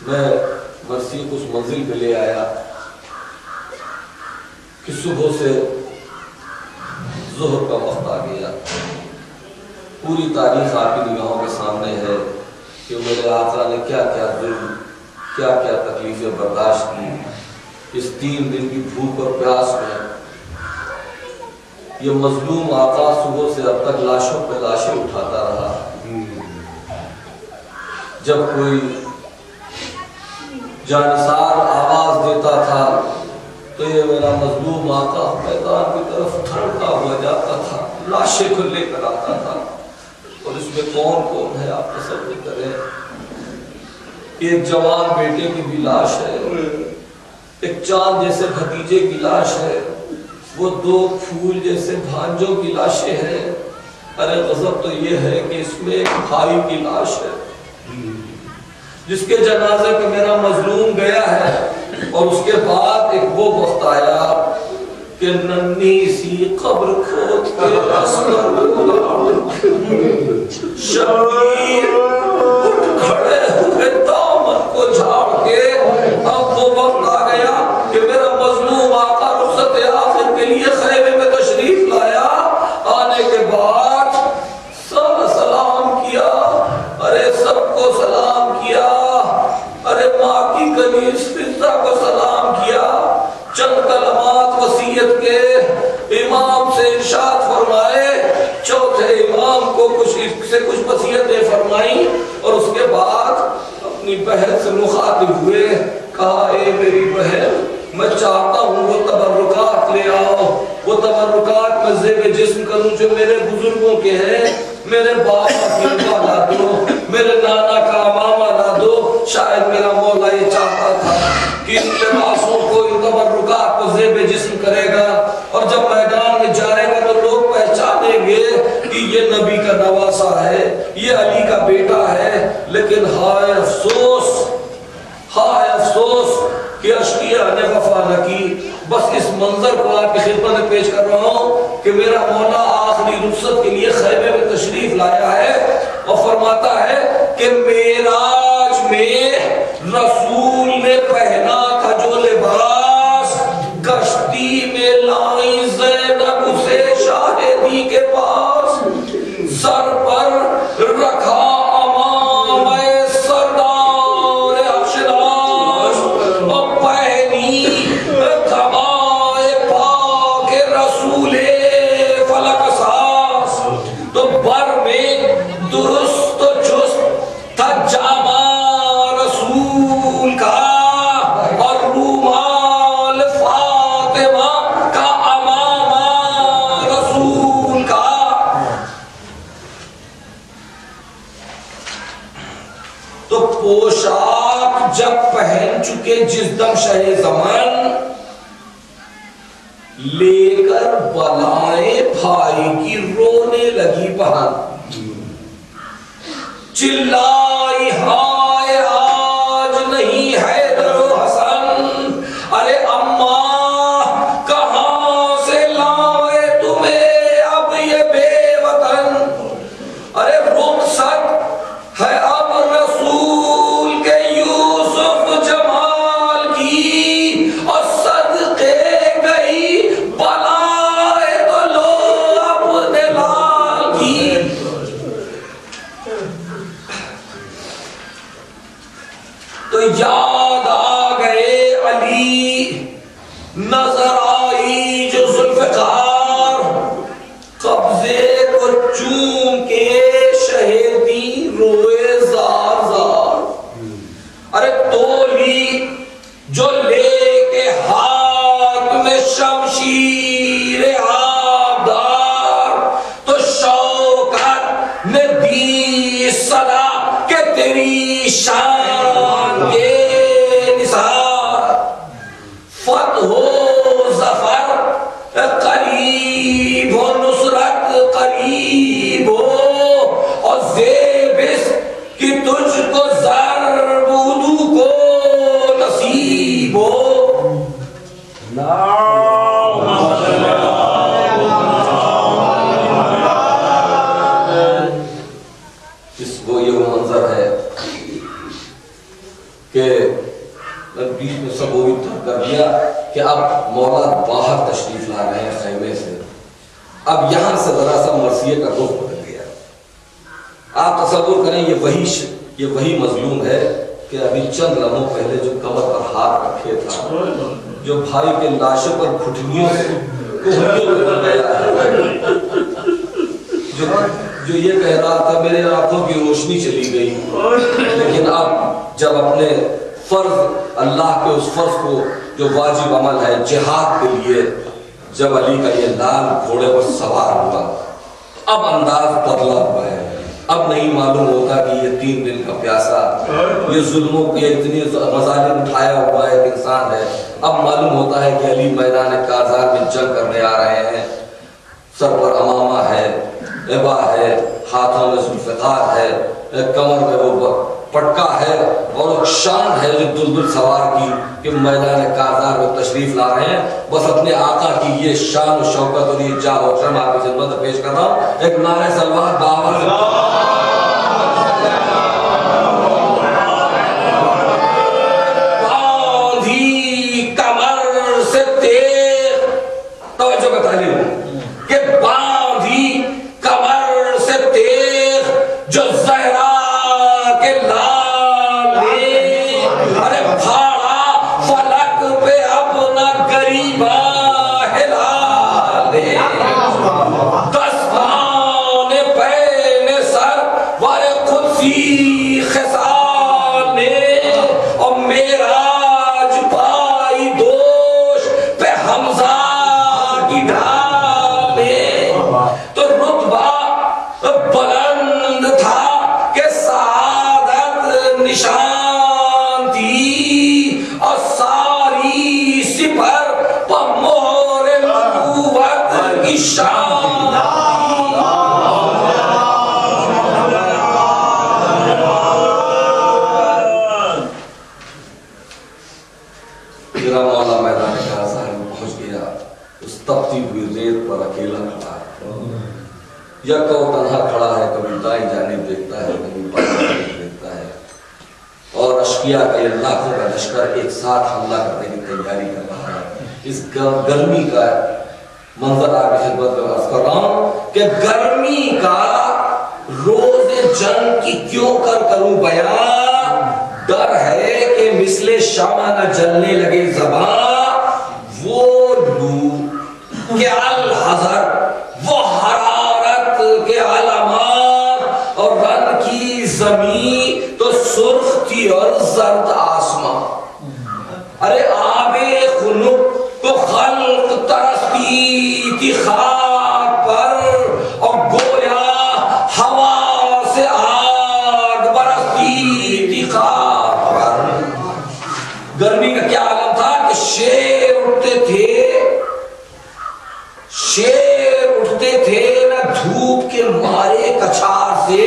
میں مرسیق اس منزل پہ لے آیا کہ صبح سے ظہر کا وقت آ گیا. پوری تاریخ آپ کی نگاہوں کے سامنے ہے کہ میرے آقا نے کیا کیا ظلم، کیا کیا تکلیفیں برداشت کی اس 3 دن کی بھوک اور پیاس میں. یہ مظلوم آقا صبح سے اب تک لاشوں پہ لاشیں اٹھاتا رہا. جب کوئی جانسار آواز دیتا تھا تو یہ میرا مظلوم آقا میدان کی طرف دھڑکتا ہوا جاتا تھا، لاشیں کو لے کر آتا تھا. اور اس میں کون کون ہے آپ تصور کریں. ایک جوان بیٹے کی بھی لاش ہے، ایک چاند جیسے بھتیجے کی لاش ہے، وہ 2 پھول جیسے بھانجوں کی لاشیں ہیں. ارے غضب تو یہ ہے کہ اس میں ایک بھائی کی لاش ہے جس کے جنازے پہ میرا مظلوم گیا ہے. اور اس کے بعد ایک وہ وقت آیا کہ ننھی سی قبر کھود کے اسکر شبیر کھڑے ہوئے دامن کو جھاڑ کے اب وہ وقت آ گیا کہ میرا مظلوم آقا رخصت آخر کے لیے خیمے میں تشریف لایا. آنے کے بعد سلام کیا، ارے سب کو سلام کیا، ارے ماں کی کنیز فضہ کو سلام کیا. چند کلمات وصیت کے امام سے ارشاد فرمائے، چوتھے امام کو کچھ وصیتیں فرمائیں اور اس کے بعد اپنی بہن سے مخاطب ہوئے. کہا اے میری بہن، میں چاہتا ہوں وہ تبرکات لے آؤ، وہ تبرکات میں زیب جسم کروں جو میرے بزرگوں کے ہیں. میرے باپ کا لا دو، میرے نانا کا امامہ لا دو. شاید میرا مولا یہ چاہتا تھا کہ ان لباسوں کو، ان تبرکات کو زیب جسم کرے گا اور جب میدان میں جائے گا تو لوگ پہچانیں گے کہ یہ نبی کا نواسا ہے، یہ علی کا بیٹا ہے. لیکن ہائے افسوس، ہائے افسوس کہ اشقیہ نے وفا نہ کی. بس اس منظر کو آپ کی خدمت میں پیش کر رہا ہوں کہ میرا مولا آخری رخصت کے لیے خیمے میں تشریف لایا ہے اور فرماتا ہے کہ معراج میں رسول نے پہنا تھا جو لباس، کشتی میں لائی زینب اسے شاہدی کے پاس. سر پر رکھا امامہ سردار افشداش اور پہنی دمائے پاک رسول فلک ساز. تو بر میں درست و چست تھا جامع رسول کا اور رومال فاطمہ کا امامہ رسول کا. تو پوشاک جب پہن چکے جس دم شہ زمان، لے کر بلائے بھائی کی رونے لگی بہن. چلائی ہائے آج نہیں حیدر و حسن، ارے اماں کہاں سے لائے تمہیں اب یہ بے وطن. ارے رخصت ہے اب رسول کے یوسف جمال کی اور صدقے گئی بلائے تو لو اپنے لال کی. تو یاد آ گئے علی، نظر آئی جو ذوالفقار، قبضے کو چوم کے شہیدی روئے زار زار. ارے تولی جو لے کے ہاتھ میں شمشیر آبدار، تو شوکت نے دی صدا کہ تیری شان کے نثار. فتح و کہ بیچ میں سب وہ کر دیا کہ اب مولا باہر تشریف لا رہے ہیں خیمے سے. اب یہاں سے ذرا سا مرثیے کا رخ بدل گیا. آپ تصور کریں یہ وہی مظلوم ہے کہ ابھی چند لمحوں پہلے جو کمر پر ہاتھ رکھے تھا، جو بھائی کے لاشے پر گھٹنیوں سے جو یہ کہہ رہا تھا میرے آنکھوں کی روشنی چلی گئی. لیکن اب جب اپنے فرض اللہ کے اس فرض کو جو واجب عمل ہے جہاد کے لیے، جب علی کا یہ لال گھوڑے پر سوار ہوا، اب انداز بدلا ہوا ہے. اب نہیں معلوم ہوتا کہ یہ 3 دن کا پیاسا، یہ ظلموں کے اتنی مظالم اٹھایا ہوا ایک انسان ہے. اب معلوم ہوتا ہے کہ علی میدان کارزار میں جنگ کرنے آ رہے ہیں. سر پر امامہ ہے، عبا ہے، ہاتھوں میں ذوالفقار ہے، کمر میں وہ پٹکا ہے، اور ایک شان ہے جو دلدل سوار کی کہ میدان کارزار میں تشریف لا رہے ہیں. بس اپنے آقا کی یہ شان و شوکت اور یہ جاہ و شرم آپ کی خدمت میں پیش کر رہا ہوں. ایک نعرہ سلوات باور باندھی کمر سے تیغ، توجہ کا تعلیم کہ باندھی کمر سے تیغ جو زہرا کے لالے، ارے بھاڑا فلک پہ اپنا غریبا ہلا لے، دستان پین سر وارے قدسی خسانے، اور میراج پائی دوش پہ حمزہ کی ڈھالے. تو رتبہ بلند تھا کہ سعادت نشان تھی، اور ساری سپر پر مہر نبوت کی شان. میرا مولا میدان کارزار میں پہنچ گیا. اس تپتی ہوئی ریت پر اکیلا کھڑا ہے، یکا و تنہا کھڑا ہے. کبھی دائیں جانب دیکھتا ہے، کبھی بائیں جانب دیکھتا ہے، اور اشقیاء کا یہ لاکھوں کا لشکر ایک ساتھ حملہ کرنے کی تیاری کر رہا ہے. اس گرمی کا منظر آپ کی خدمت میں عرض کر رہا ہوں کہ گرمی کا روز جنگ کی کیوں کروں بیان. ڈر ہے کہ مثل شمع نہ جلنے لگے زبان، وہ لو کہ الحذر، وہ حرارت کے علامات، اور رن کی زمین تو سرخ تھی اور زرد آسمان. ارے آب خنک کو خلق ترستی تھی خاک پر، اور گویا ہوا سے آگ برستی تھی خاک پر. گرمی کا کیا عالم تھا کہ شیر اٹھتے تھے نہ دھوپ کے مارے کچھار سے،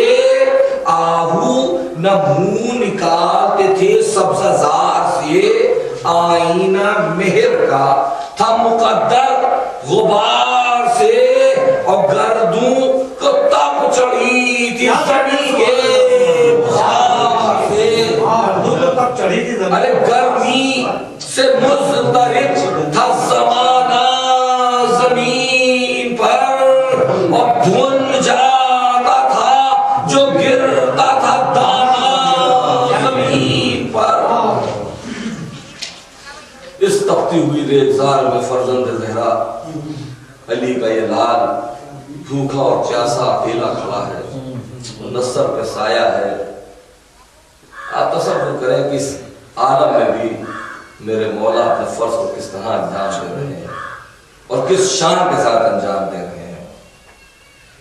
آہو نہ منہ نکالتے تھے سبززار سے. آئینہ مہر کا تھا مقدر غبار سے، اور گردوں کو تب چڑھی تھی زمین کے بخار سے. ارے گرمی سے مضطرب تھا زمانہ زمین پر، اور بھن جاتا تھا جو گرتا تھا دانا زمین پر. اس تپتی ہوئی ریگزار میں فرزند زہرا علی کا یہ لال بھوکا اور پیاسا اکیلا کھڑا ہے. نصر پہ سایہ ہے. آپ تصور کریں کہ اس عالم میں بھی میرے مولا اپنے فرض کو کس طرح انجام دے رہے ہیں، اور کس شان کے ساتھ انجام دے رہے ہیں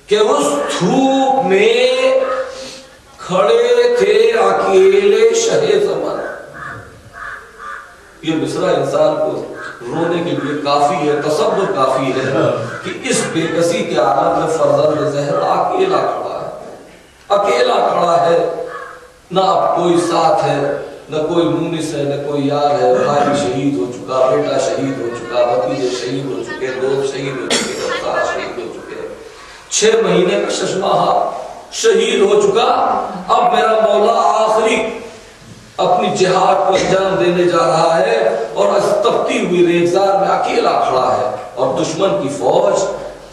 کہ اس دھوپ میں کھڑے تھے اکیلے شہ زمان. یہ مصرع انسان کو رونے کے لیے کافی ہے، تصور کافی ہے کہ اس بے کسی کے عالم میں فرزند زہرا اکیلا کھڑا ہے. اکیلا کھڑا ہے، نہ اب کوئی ساتھ ہے، نہ کوئی مونس ہے، نہ کوئی یار ہے. بھائی شہید ہو چکا، بیٹا شہید ہو چکا، بھتیجے شہید ہو چکے، دوست شہید ہو چکے، استاد شہید ہو چکے، 6 مہینے کا ششماہا شہید ہو چکا. اب میرا مولا آخری اپنی جہاد کو انجام دینے جا رہا ہے اور تپتی ہوئی ریگزار میں اکیلا کھڑا ہے اور دشمن کی فوج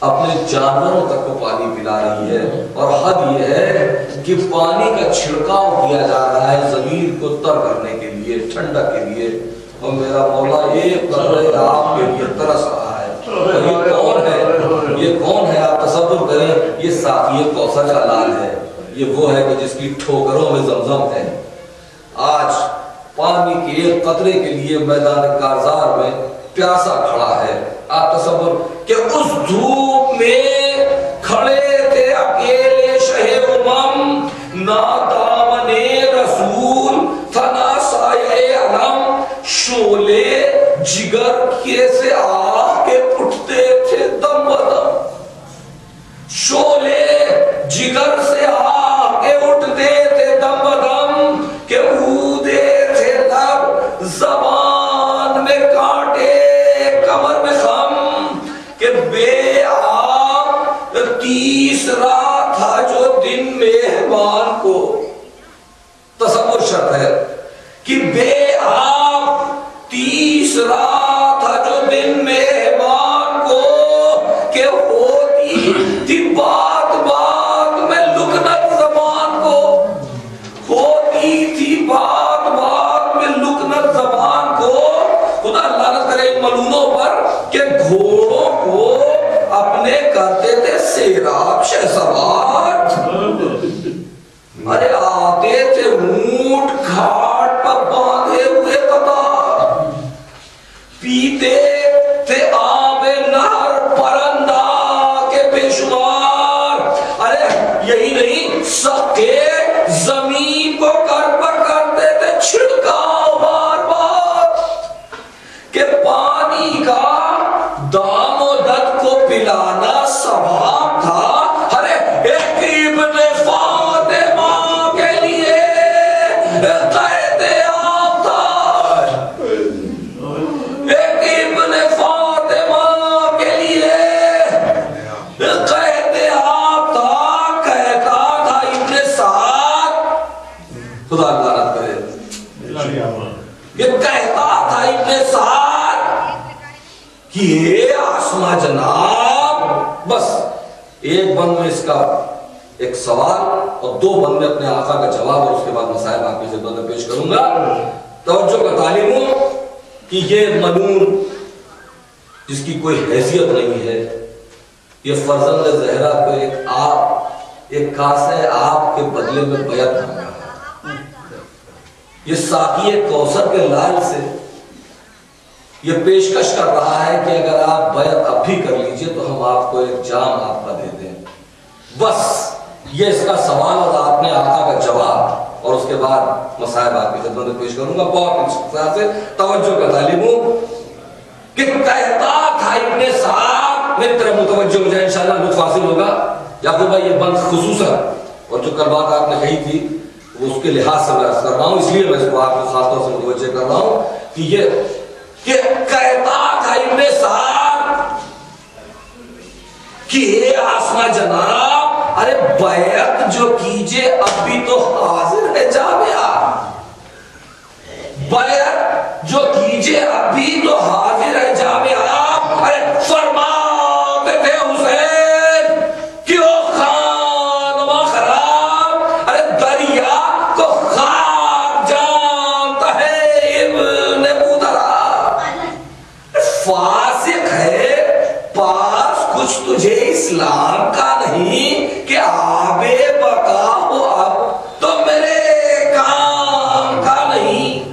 اپنے جانوروں تک کو پانی پلا رہی ہے اور حد یہ ہے کہ پانی کا چھڑکاؤ کیا جا رہا ہے زمین کو تر کرنے کے لیے، ٹھنڈک کے لیے، اور میرا مولا ایک قطرہ آپ کے لیے ترس رہا ہے۔ یہ کون ہے؟ یہ کون ہے؟ آپ تصور کریں، یہ ساقی کوثر کا لال ہے، یہ وہ ہے کہ جس کی ٹھوکروں میں زمزم ہے۔ آج پانی کے ایک قطرے کے لیے میدان کارزار میں پیاسا کھڑا ہے۔ آپ تصور کہ اس دھوپ میں کھڑے تھے اکیلے شہ امم، نہ دامن رسول تھا نہ سایہ علم، شعلے جگر کے سے آہ کے اٹھتے تھے دم بدم، شعلے جگر سے آہ کے اٹھتے تھے دم بدم، کہ اودے تھے لب زبان میں کانٹے کمر میں خم، کہ بے آب تیسرا تھا جو دن مہمان کو، تصور شرط ہے کہ بے آب تیسرا تھا جو دن مہمان کو، کہ ہوتی تھی بات بات میں لکنت زبان کو، ہوتی تھی بات بات میں لکنت زبان کو۔ خدا لعنت کرے ان ملونوں پر کہ گھوڑوں کو اپنے کرتے تھے سیراب شہ سوار، ارے آتے تھے اونٹ گھاٹ پر باندھے ہوئے قطار، پیتے تھے آب نہر پرندہ کے بے شمار، ارے یہی نہیں سکے زمین کو کر پر کرتے تھے چھڑکاؤ بار بار، کہ پانی کا دام و دد کو پلانا ثواب تھا۔ ارے ایک ابن فاطمہ کے لیے قید عام تھا، ایک ابن فاطمہ کے لیے قید عام تھا، کہتا تھا ابن سعد، خدا لعنت کرے، یہ کہتا تھا ابن سعد کہ یہ آسما جناب، بس ایک بند میں اس کا ایک سوال اور دو بند میں اپنے آقا کا جواب اور اس کے بعد مسائل آپ کی خدمت میں پیش کروں گا۔ توجہ کا طالب ہوں کہ یہ ملعون جس کی کوئی حیثیت نہیں ہے، یہ فرزند زہرا کو ایک کاسے آپ کے بدلے میں بیعت مانگا، یہ ساقی کوثر کے لال سے یہ پیشکش کر رہا ہے کہ اگر آپ بیعت اب بھی کر لیجئے تو ہم آپ کو ایک جام آپ کا دے دیں۔ بس یہ اس کا سوال اور آپ نے آقا کا جواب اور اس کے بعد مسائل آپ کی خدمت میں پیش کروں گا۔ بہت اختصار سے توجہ کا طالب ہوں کہ کہتا تھا ابن صاحب، میری طرف متوجہ ہو جائے انشاءاللہ لطف حاصل ہوگا۔ یعقوب بھائی یہ بند خصوصاً اور جو کل بات آپ نے کہی تھی وہ اس کے لحاظ سے میں عرض کر رہا ہوں، اس لیے میں اس کو آپ کو خاص طور سے متوجہ کر رہا ہوں کہ کہتا تھا ابن صاحب کہ آسما جناب، ارے بیعت جو کیجئے اب بھی تو حاضر ہے جامعہ، بیعت جو کیجئے اب بھی تو حاضر ہے جامعہ، ارے فرماتے تھے حسین کہ او خان ما خراب، ارے دریا کو خاک جانتا ہے ابن بودرا، فاسق ہے پاس کچھ تجھے اسلام کا نہیں کہ آب بقا ہو اب تو میرے کام کا نہیں،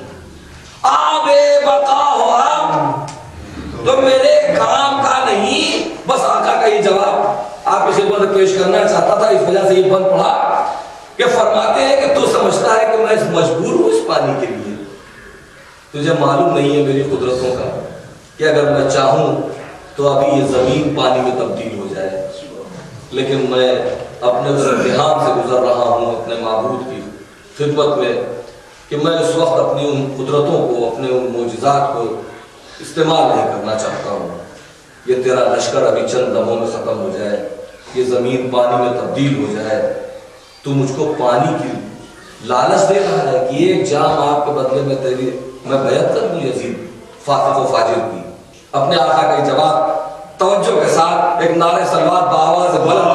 آب بقا ہو اب تو میرے کام کا نہیں۔ بس آقا کا یہ جواب آپ کی خدمت میں پیش کرنا چاہتا تھا، اس وجہ سے یہ بند پڑھا کہ فرماتے ہیں کہ تو سمجھتا ہے کہ میں مجبور ہوں اس پانی کے لیے، تجھے معلوم نہیں ہے میری قدرتوں کا کہ اگر میں چاہوں تو ابھی یہ زمین پانی میں تبدیل ہو جائے، لیکن میں اپنے اس امتحان سے گزر رہا ہوں اپنے معبود کی خدمت میں کہ میں اس وقت اپنی ان قدرتوں کو، اپنے ان معجزات کو استعمال نہیں کرنا چاہتا ہوں۔ یہ تیرا لشکر ابھی چند لمحوں میں ختم ہو جائے، یہ زمین پانی میں تبدیل ہو جائے، تو مجھ کو پانی کی لالچ دے رہا ہے کہ ایک جام آپ کے بدلے میں میں بیعت کر دوں یزید فاسق و فاجر کی. اپنے آقا کا جواب توجہ کے ساتھ ایک نعرہ صلوات بآواز بلند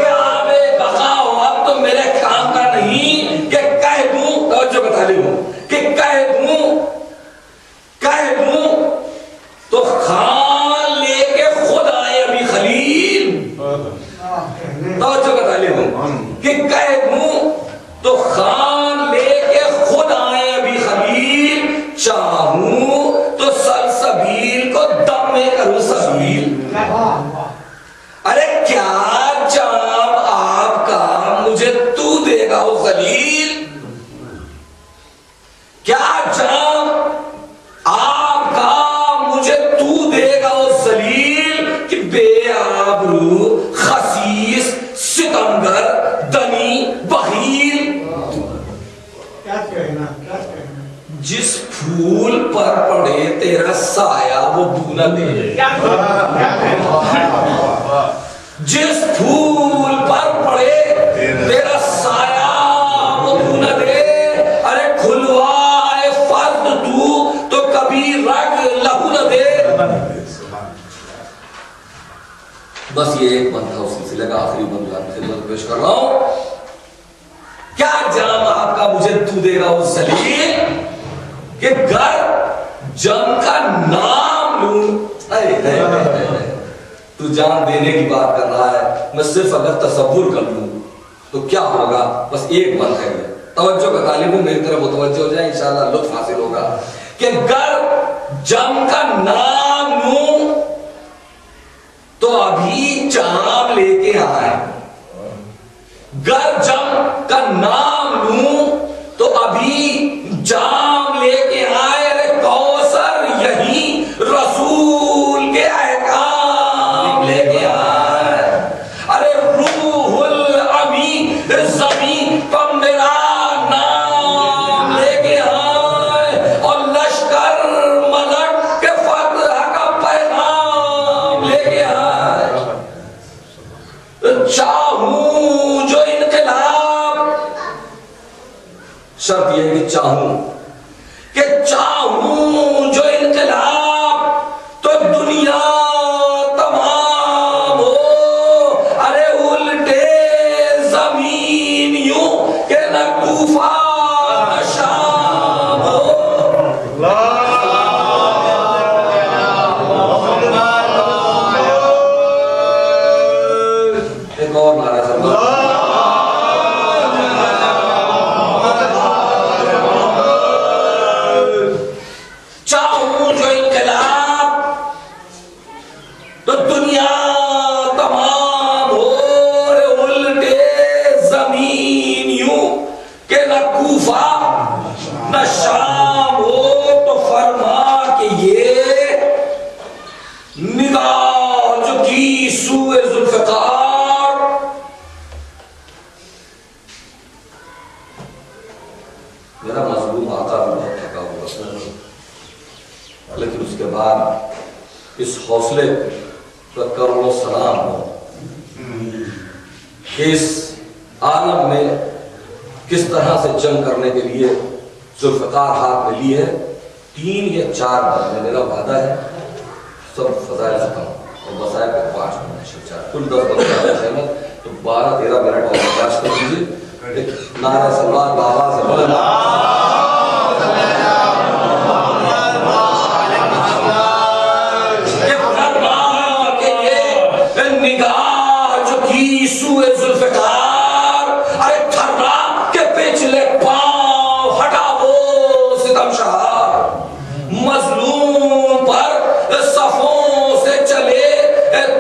کہ آپ بقا ہو. اب تو میرے کام کا نہیں کہ کہہ دوں، توجہ کا تعلیم ہو، کہ کہہ دوں تو خان لے کے خود آئے ابھی خلیل. توجہ کا تعلیم ہو کہ کہہ دوں تو خان لے کے خود آئے ابھی خلیل. چاہوں تو سلسبیل کو دم میں کروں سبیل. ارے کیا جام آپ کا مجھے تو دے گا وہ خلیل؟ کیا جام آپ کا مجھے تو دے گا وہ ذلیل کہ بے آبرو خسیس ستمگر دنی بخیل. جس پھول پر پڑے تیرا سایہ وہ بو نہ دے. جس پھول پر پڑے تیرا سایہ وہ بو نہ دے. ارے کھلوائے فرد تو کبھی رگ لہو نہ دے. بس یہ ایک بند تھا اس سلسلے کا، آخری بند خدمت پیش کر رہا ہوں. کیا جام آپ کا مجھے تو دے گا وہ ذلیل کہ گر جم کا نام لوں. تو جان دینے کی بات کر رہا ہے، میں صرف اگر تصور کر لوں تو کیا ہوگا. بس ایک بند ہے. توجہ کا طالب ہوں، میری طرف متوجہ ہو جائیں، انشاءاللہ لطف حاصل ہوگا. کہ گر جم کا نام لوں تو ابھی جام لے کے آئے. گر جم کا نام لوں تو ابھی جام لے کے آئے. ارے کوثر یہی رسول کے احکام لے کے آئے. ارے روح الامین زمین پر میرا نام لے کے آئے اور لشکر ملک کے فتح کا پیغام لے کے آئے. چاہوں جو انقلاب، شرط یہ ہے کہ چاہوں جو انقلاب تو دنیا تمام ہو. ارے الٹے زمین یوں کہ نہ کوفہ نہ شام ہو. ایک اور نعرہ چاہوں جو انقلاب تو دنیا تمام ہو. الٹے زمین یوں کہ نہ کوفہ نہ شام ہو. تو فرما کہ یہ نگاہ جو کی سوئے ذوالفقار، میرا مظلوم آقا بھی بہت تھکا ہوا تھا، لیکن اس کے بعد اس حوصلے پر کروڑوں سلام ہو کہ اس عالم میں کس طرح سے جنگ کرنے کے لیے ذوالفقار ہاتھ میں لی ہے. 3 یا 4 بار میں میرا وعدہ ہے سب فضائل ختم اور بسائے پر 5 منٹ کل 10 بار تو 12-13 منٹ اور برداشت کر دیجیے. نعرہ صلوات بآواز بلند نگاہ جو کی سوئے ذوالفقار. ارے تھرا کے پچھلے پاؤں ہٹا وہ ستم شہار. مظلوم پر صفوں سے چلے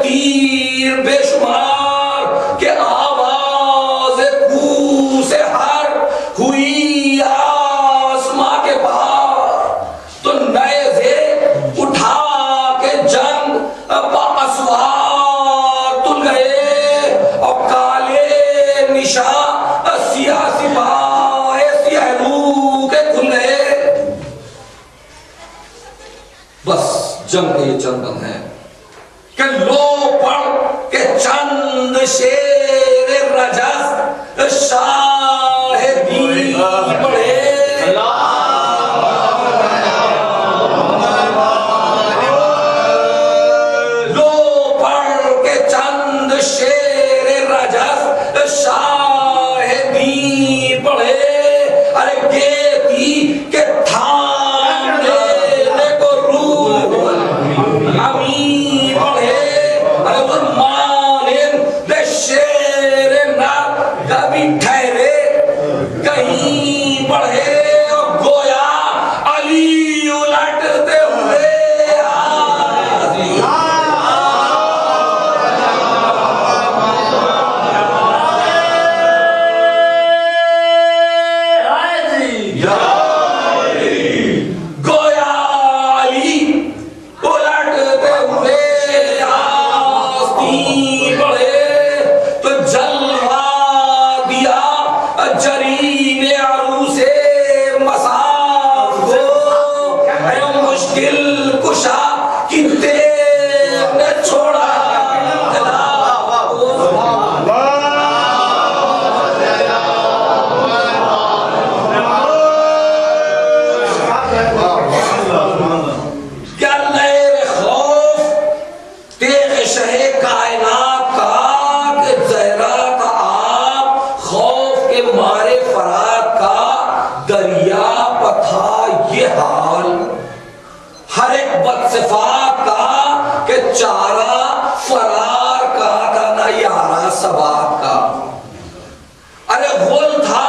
تیر بے شمار کہ آواز کو سے ہر ہوئی آسماں کے پار. تو نئے سے اٹھا کے جنگ با اسوار تل گئے اور شاہدی پڑھے ارے گیتی کہ تھام دینے کو روح امین پڑھے ارے ورمانن دے شیر نہ کبھی ٹھہرے کہیں پڑھے اور گویا علی الٹتے ہوئے صفات کا کہ چارہ فرار کا تھا نہ یارہ ثبات کا ارے غل تھا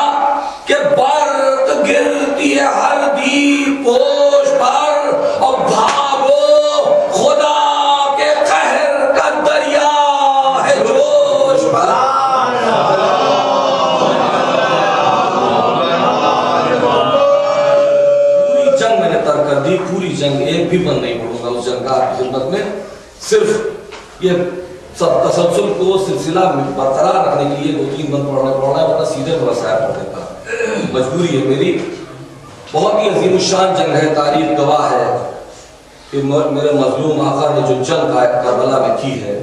کہ برق گرتی ہے ہر دی پوش پر اور بھاگو خدا کے قہر کا دریا ہے جوش پر پوری جنگ میں نے ترک کر دی پوری جنگ ایک بھی بند نہیں پڑوں گا اس جنگ کا خدمت میں صرف یہ سب تسلسل کو سلسلہ برقرار رکھنے کے لیے 2-3 بند پڑھنا ہے ورنہ سیدھے مسائل پڑھ دیتا مجبوری ہے میری بہت ہی عظیم الشان جنگ ہے تاریخ گواہ ہے کہ میرے مظلوم آقا نے جو جنگ کربلا میں کی ہے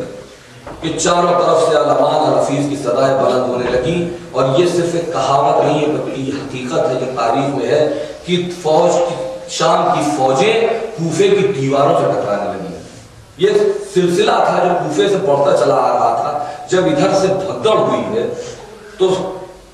کہ چاروں طرف سے علمان اور حفیظ کی صدائیں بلند ہونے لگی اور یہ صرف ایک کہاوت نہیں ہے بلکہ یہ حقیقت ہے جو تاریخ میں ہے کہ شام کی فوجیں کوفے کی دیواروں سے ٹکرانے لگی یہ سلسلہ تھا جو کوفے سے بڑھتا چلا آ رہا تھا جب ادھر سے بھگدڑ ہوئی ہے تو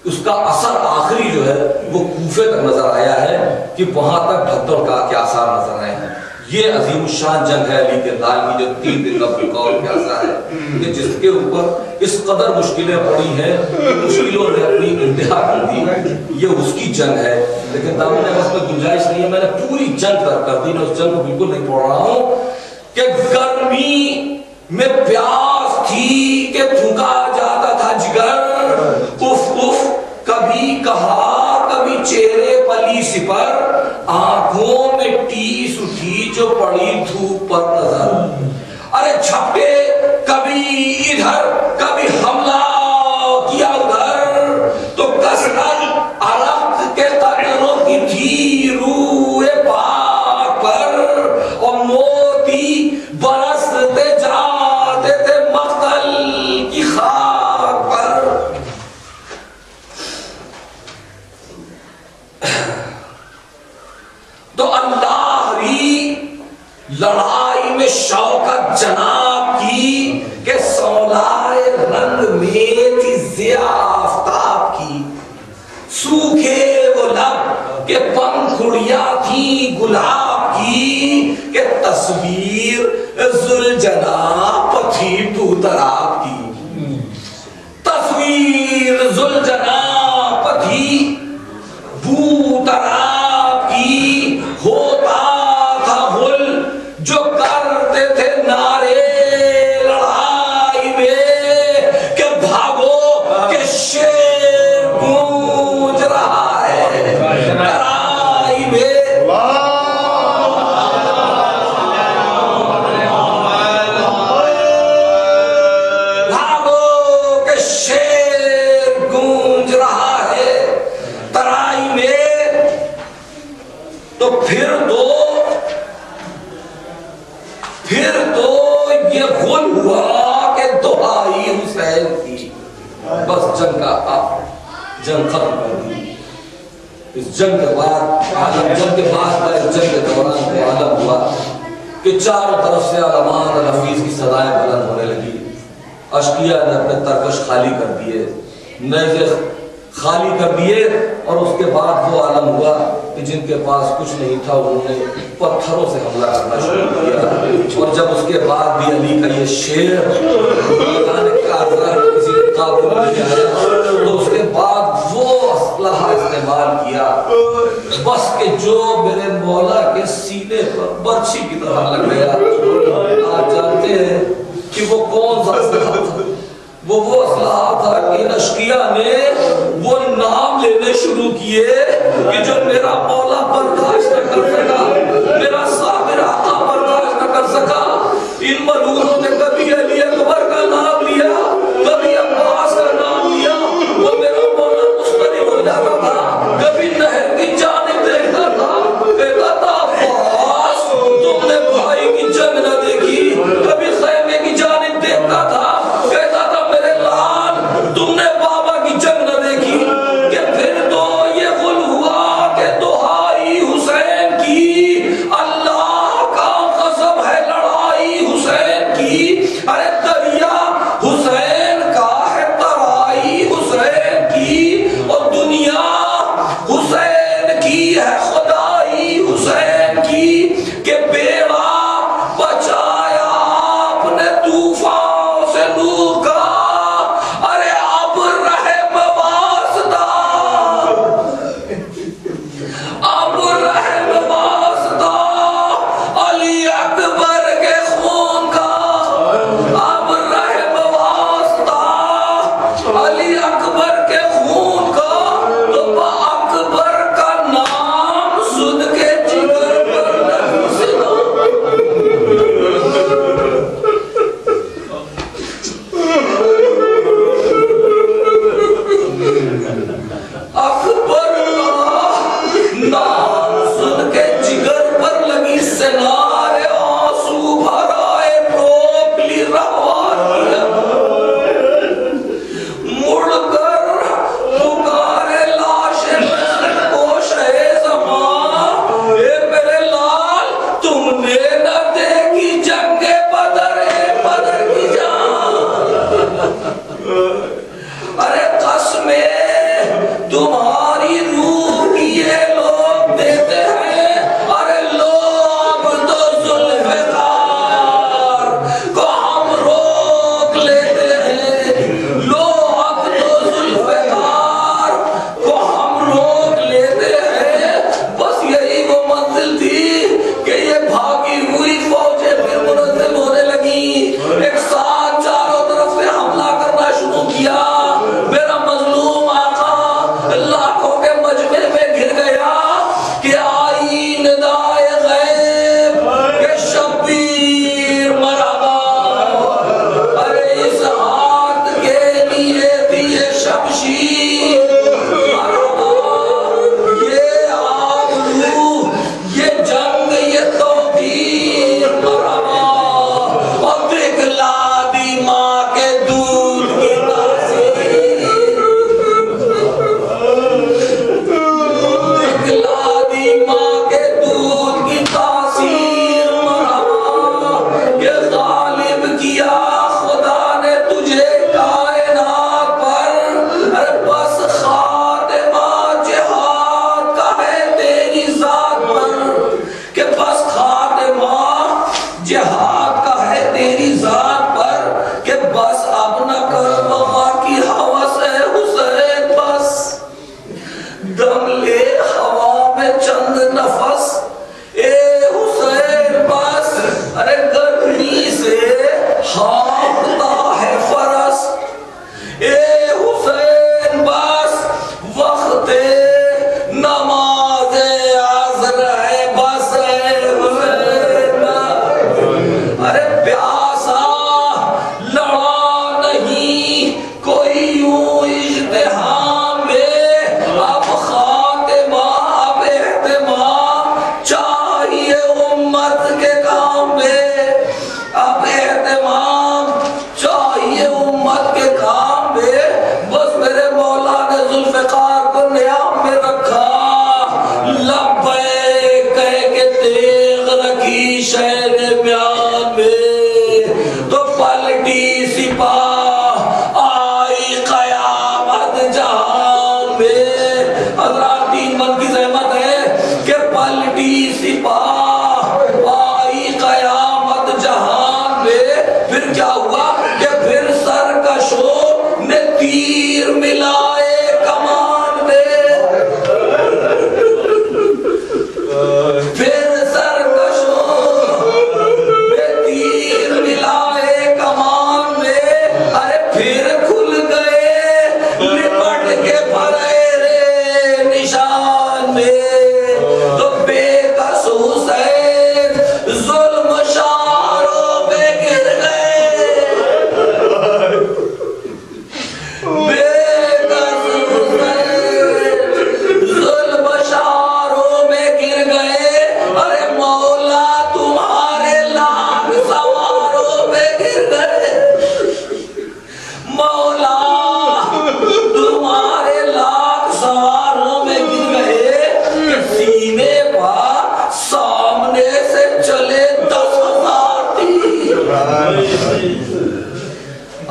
اس کا اثر آخری جو ہے وہ کوفے تک نظر آیا ہے کہ وہاں تک بھگدڑ کا کیا اثر نظر آئے ہیں یہ عظیم الشان جنگ ہے علی کے دال کی جو 3 دن کا بالقول کا اثر ہے کہ جس کے اوپر اس قدر مشکلیں پڑی ہیں مشکلوں نے اپنی انتہا کر دی یہ اس کی جنگ ہے لیکن دامن احمد میں گنجائش نہیں ہے میں نے پوری جنگ کر دی میں اس جنگ کو بالکل نہیں پڑھ رہا ہوں کہ گرمی میں پیاس تھی کہ پھونکا جاتا تھا جگر اف اف کبھی کہا کبھی چہرے پلی سپر آنکھوں میں ٹیس اٹھی جو پڑی دھوپ پر نظر ارے جھپٹے کبھی ادھر کبھی حملہ کیا ادھر تو کسرت عرق کے قطروں کی تھی روح پاک پر اور موتی برستے جاتے تھے مقتل کی خاک پر تو اللہ ری لڑائی میں شوکت جناب کی کہ سولائے رنگ میں تھی ضیاء آفتاب کی سوکھے وہ لب کہ پنکھڑیاں تھی گلاب کی کہ تصویر ذوالجناب تھی پوتراب کی تصویر ذوالجناب تھی پوتراب کی ہوتا تھا غل جو کرتے تھے نعرے لڑائی میں کہ بھاگو کہ شیر گونج رہا ہے لڑائی میں بھاگو کہ شیر گونج رہا ہے ترائی میں تو پھر تو یہ غل ہوا کہ دعائی حسین تھی بس جنگ کا جنگ ختم کر دی اس جنگ کے بعد جنگ کے دوران کو عالم ہوا کہ چاروں طرف سے علمان اور حفیظ کی صدائیں بلند ہونے لگی اشقیہ نے اپنے ترکش خالی کر دیے نیزے خالی کر دیے، اور اس کے بعد وہ عالم ہوا کہ جن کے پاس کچھ نہیں تھا انہوں نے پتھروں سے حملہ کرنا شروع کیا۔ اور جب اس کے بعد بھی علی کا یہ شعر کسی قابل نہیں آیا تو اس کے بعد وہ اسلحہ استعمال کیا بس کہ جو میرے مولا کے سینے پر برچھی کی طرح لگ گیا۔ آپ جانتے ہیں کہ وہ کون سا اسلحہ تھا؟ وہ اسلحہ تھا کہ ان اشقیاء نے وہ نام لینے شروع کیے کہ جو میرا مولا برداشت نہ کر سکا، میرا صابر آقا برداشت نہ کر سکا۔ ان ملعونوں نے کبھی علی اکبر کا نام لیا، کبھی عباس کا نام لیا، وہ میرا مولا مسترب ہو جاتا تھا، کبھی نہر کی جانب دیکھتا تھا، کہتا تھا عباس تم نے بھائی کی جنگ نہ دیکھی، کبھی خیمے کی جانب دیکھتا تھا، کہتا تھا میرے لال تم نے بابا کی جنگ نہ دیکھی، کہ پھر تو یہ غلو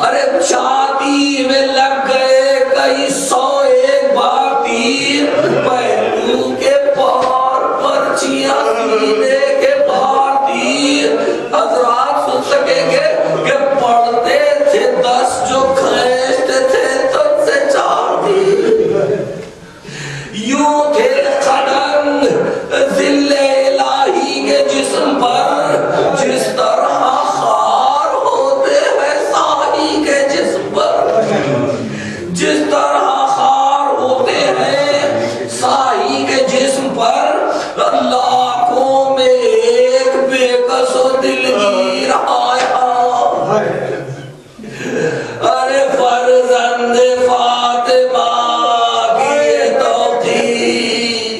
ارے شادی میں لگ گئے کئی سو ایک بار تیر، پہلو کے پار پرچیاں سینے کے پار تیر۔ حضرات سن سکیں گے کہ پڑھتے تھے 10 جو کھینچتے تھے تن سے 4 تیر۔ یوں تھے خدنگ ذل الہی کے جسم پر، جس طرح خار ہوتے ہیں ساہی کے جسم پر، جس طرح خار ہوتے ہیں ساہی کے جسم پر۔ لاکھوں میں ایک بے کس و دلگیر آیا، ارے فرزند فاطمہ کی توقیر۔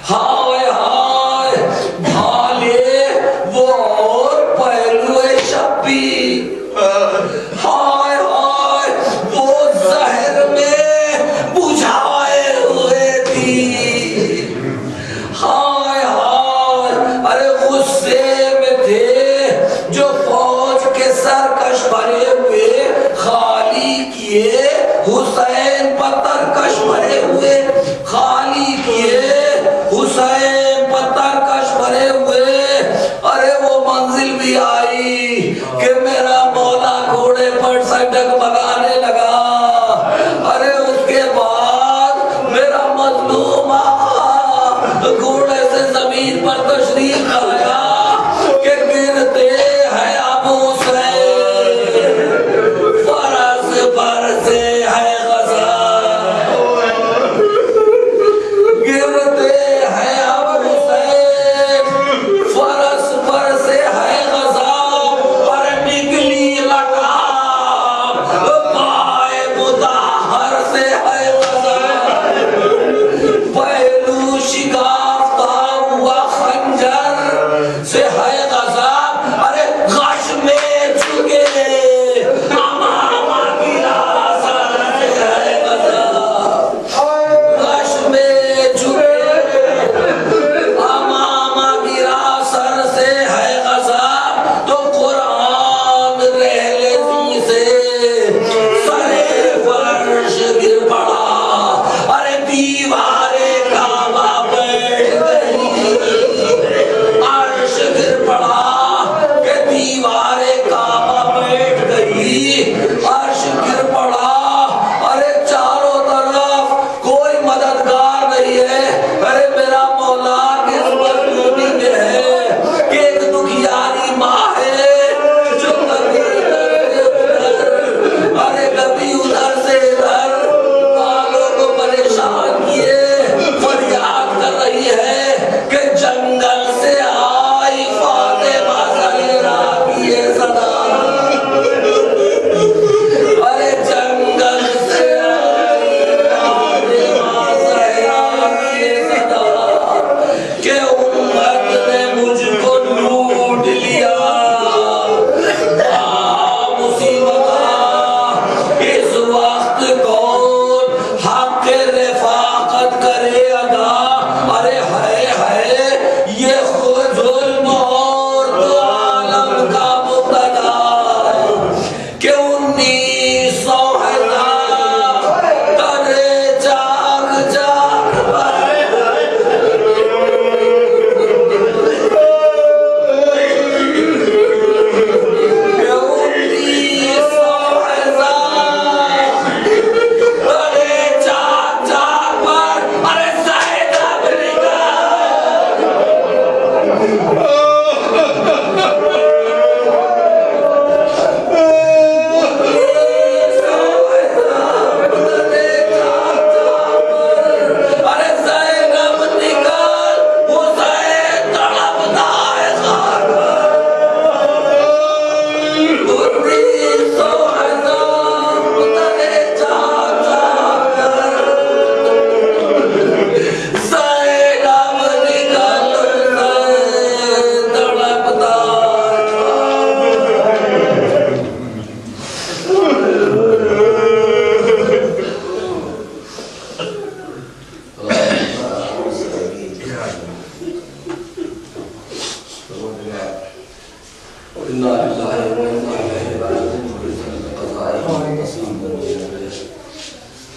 ہائے ہائے بھالے وہ اور پہلو شبیر، ہائے ہائے وہ زہر میں بجھائے ہوئے تھی، ہائے ہائے ارے غصے میں تھے جو فوج کے سرکش بھرے ہوئے، خالی کیے حسین پتر کش بھرے ہوئے، خالی کیے حسین پتر کش بھرے ہوئے۔ ارے وہ منزل بھی آئی کہ میرا مولا گھوڑے پر سے ڈگمگانے لگا، ارے اس کے بعد میرا مظلوم آقا گھوڑے سے زمین پر تشریف لایا کہ گرتے ہیں ابو حسین، فرس پر سے ہے غزہ، گرتے ہیں ابو حسین، فرس پر سے ہے غزہ، پر نکلی لگام پائے مطہر سے ہے غزہ، پہلو شکافتہ ہوا خنجر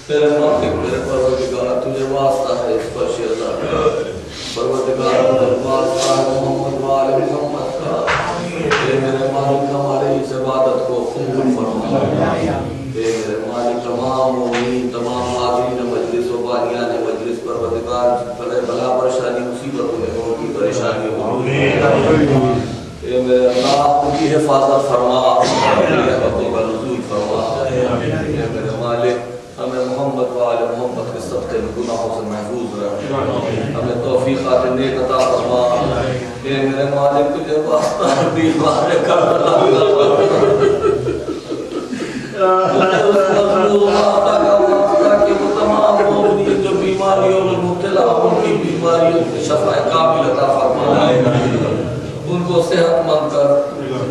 میرے مالک میرے پروردگار تجھے واسطہ ہے اس پر شیزا پروردگار تجھے واسطہ ہے محمد وآل محمد کا اے میرے مالک ہمارے اس عبادت کو قبول فرما اے میرے مالک تمام مومنین تمام حاضرین مجلس و بانیان مجلس پروردگار بلا پریشانی مصیبت میں ان کی پریشانی ہو اے میرے اللہ ان کی حفاظت فرما رحمتوں کا نزول فرما اے میرے مالک ہمیں محمد وآل محمد کے صدقے میں گناہوں سے محفوظ رکھ ہمیں توفیقات نیک عطا فرما اے میرے مالک تجھے واسطہ بیمار کربلا کہ وہ تمام مومنین جو بیماریوں میں مبتلا ان کی بیماریوں کی شفا کامل عطا فرما ان کو صحت مند کر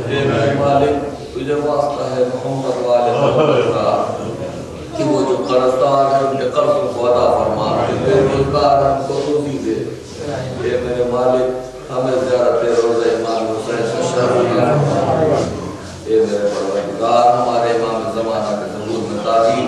اے میرے مالک تجھے واسطہ ہے محمد وآل محمد کا کہ وہ جو قرضدار ہے ان کے قرضوں کو ادا فرما بے روزگار ہم کو روزی دے اے میرے مالک ہمیں زیارت روزہ امام حسین سے شرف اے میرے پروردگار ہمارے امام زمانہ کے ظہور میں تعظیم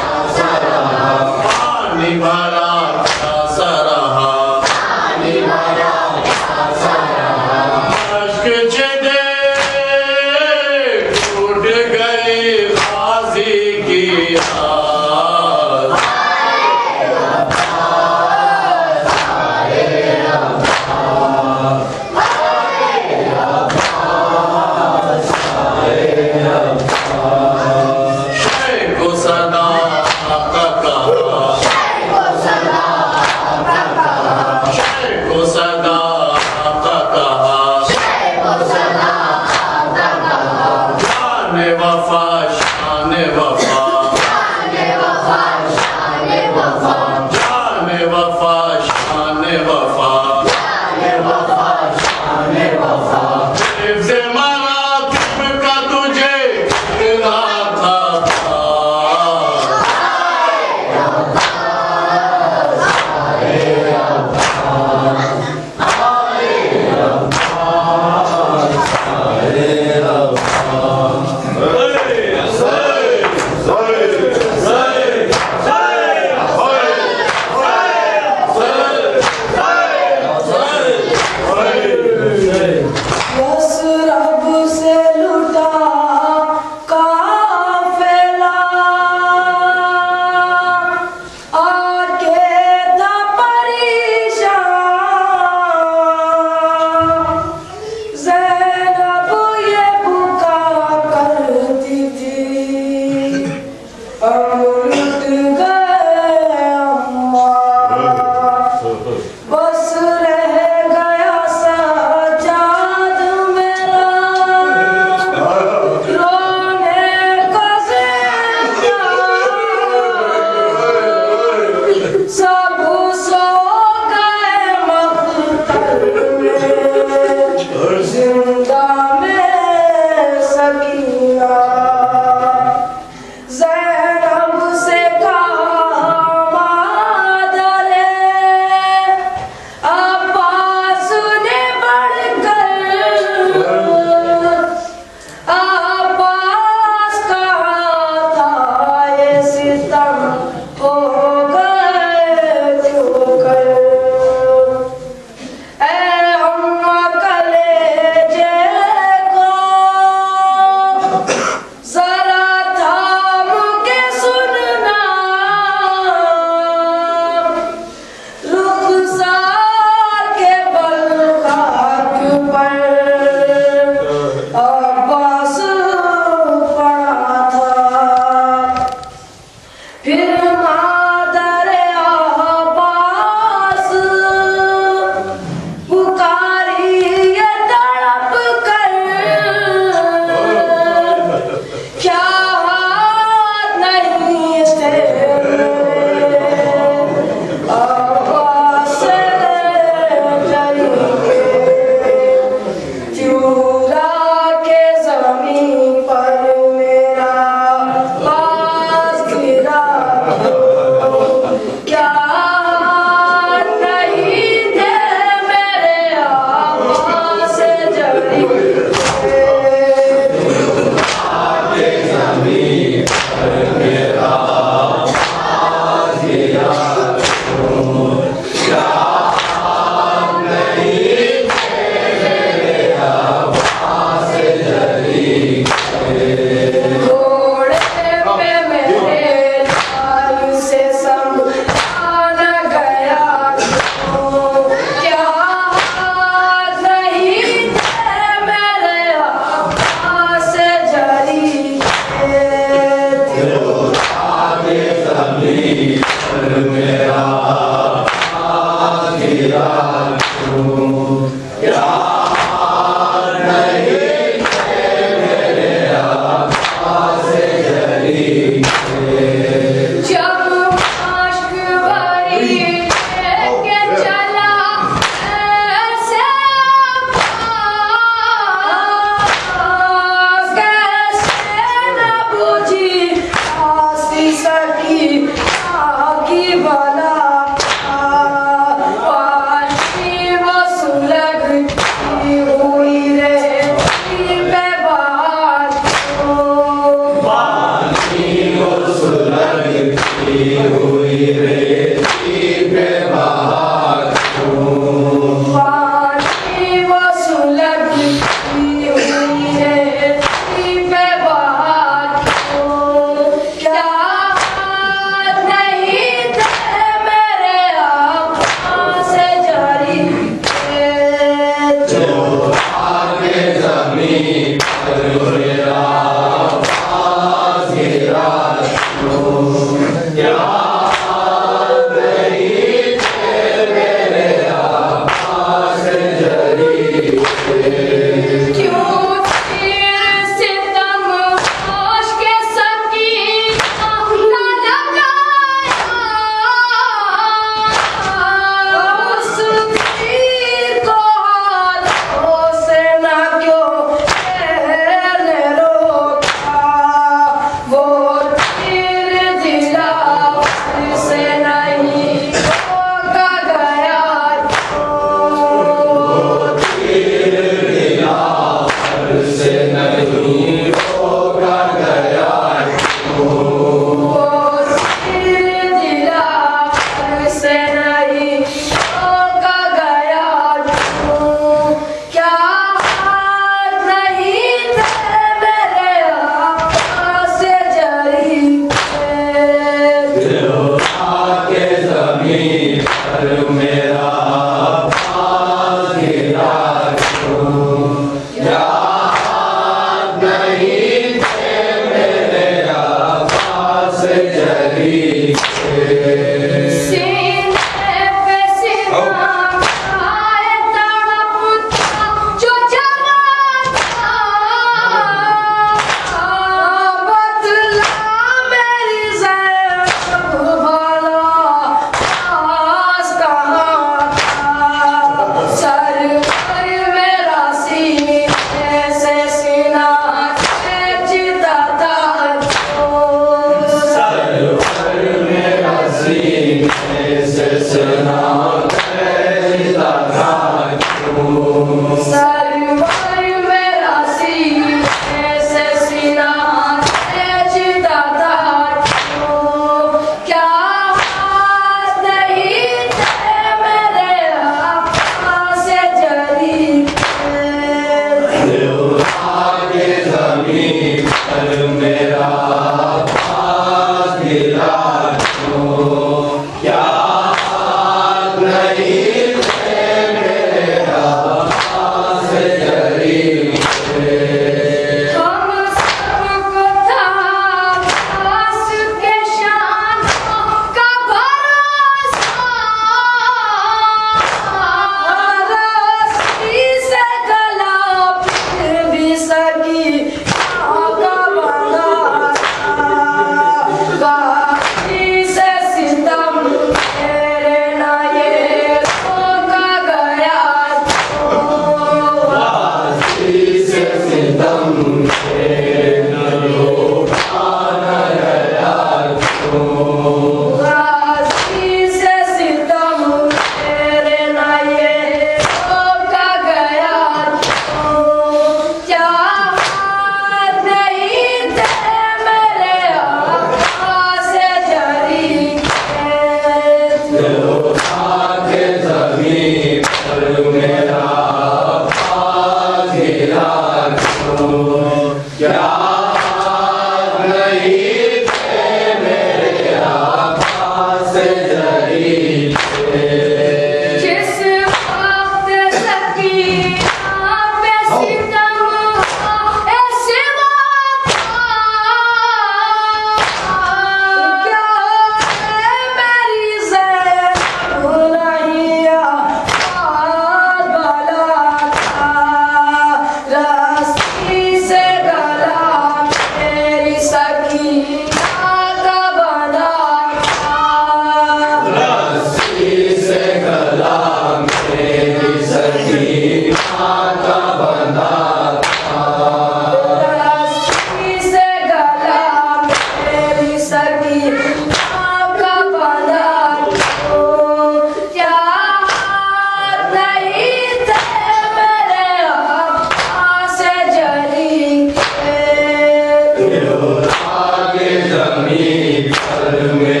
زمین پر